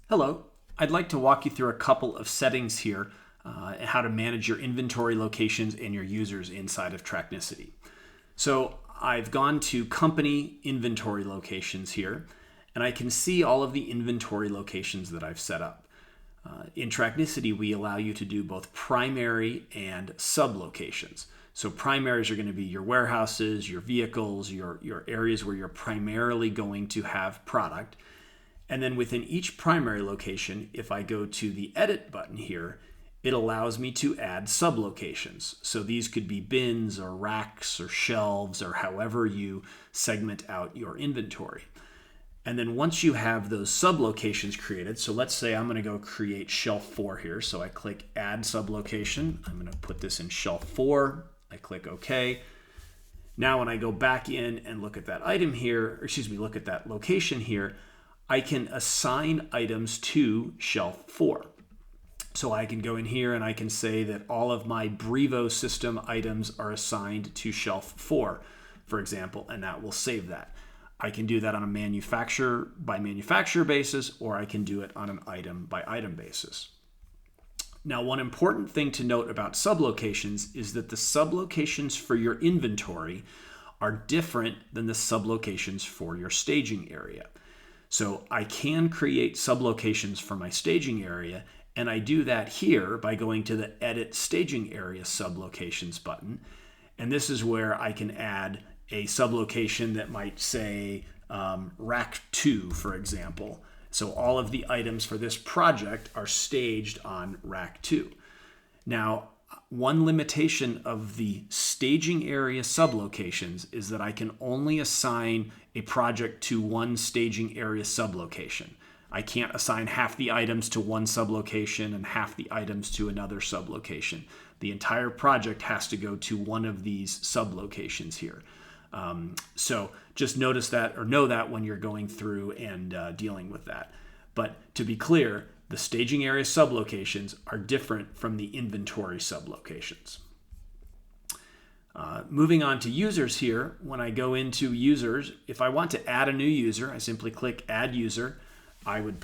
Hello, I'd like to walk you through a couple of settings here and how to manage your inventory locations and your users inside of Tracknicity. So I've gone to company inventory locations here, and I can see all of the inventory locations that I've set up. In Tracknicity, we allow you to do both primary and sub-locations. So primaries are going to be your warehouses, your vehicles, your areas where you're primarily going to have product. And then within each primary location, if I go to the edit button here, it allows me to add sub-locations. So these could be bins or racks or shelves or however you segment out your inventory. And then once you have those sub-locations created, so let's say I'm going to go create shelf 4 here. So I click add sub-location. I'm going to put this in shelf 4. I click OK. Now when I go back in and look at that item here, look at that location here, I can assign items to shelf 4. So I can go in here and I can say that all of my Brevo system items are assigned to shelf 4, for example, and that will save that. I can do that on a manufacturer by manufacturer basis, or I can do it on an item by item basis. Now, one important thing to note about sublocations is that the sublocations for your inventory are different than the sublocations for your staging area. So I can create sublocations for my staging area, and I do that here by going to the Edit Staging Area Sublocations button. And this is where I can add a sublocation that might say Rack 2, for example. So all of the items for this project are staged on Rack 2. Now, one limitation of the staging area sublocations is that I can only assign a project to one staging area sublocation. I can't assign half the items to one sublocation and half the items to another sublocation. The entire project has to go to one of these sublocations here. So just notice that or know that when you're going through and dealing with that. But to be clear, the staging area sublocations are different from the inventory sublocations. Moving on to users here, when I go into users, if I want to add a new user, I simply click Add User. I would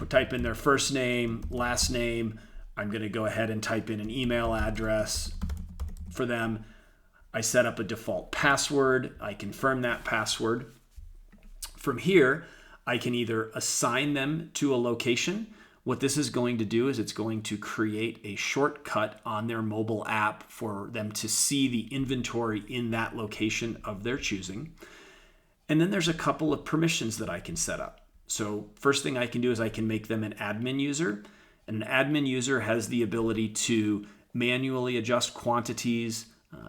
type in their first name, last name. I'm going to go ahead and type in an email address for them. I set up a default password. I confirm that password. From here, I can either assign them to a location. What this is going to do is it's going to create a shortcut on their mobile app for them to see the inventory in that location of their choosing. And then there's a couple of permissions that I can set up. So first thing I can do is I can make them an admin user. And an admin user has the ability to manually adjust quantities,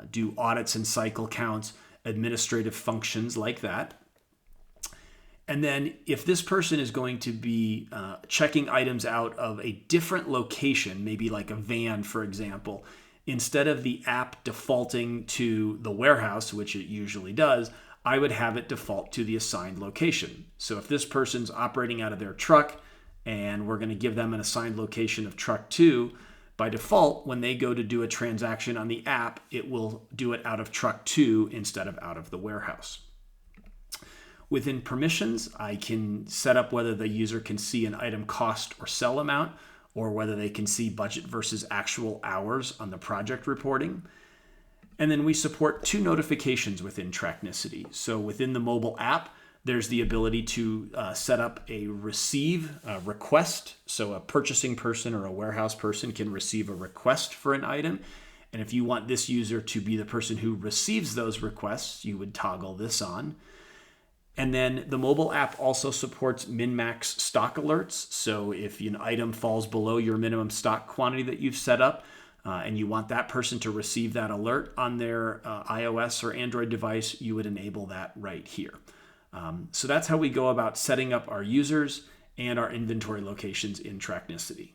do audits and cycle counts, administrative functions like that. And then if this person is going to be checking items out of a different location, maybe like a van, for example, instead of the app defaulting to the warehouse, which it usually does, I would have it default to the assigned location. So if this person's operating out of their truck and we're going to give them an assigned location of truck 2, by default, when they go to do a transaction on the app, it will do it out of truck 2 instead of out of the warehouse. Within permissions, I can set up whether the user can see an item cost or sell amount, or whether they can see budget versus actual hours on the project reporting. And then we support 2 notifications within Tracknicity. So within the mobile app, there's the ability to set up a request. So a purchasing person or a warehouse person can receive a request for an item. And if you want this user to be the person who receives those requests, you would toggle this on. And then the mobile app also supports min-max stock alerts. So if an item falls below your minimum stock quantity that you've set up, and you want that person to receive that alert on their iOS or Android device, you would enable that right here. So that's how we go about setting up our users and our inventory locations in Tracknicity.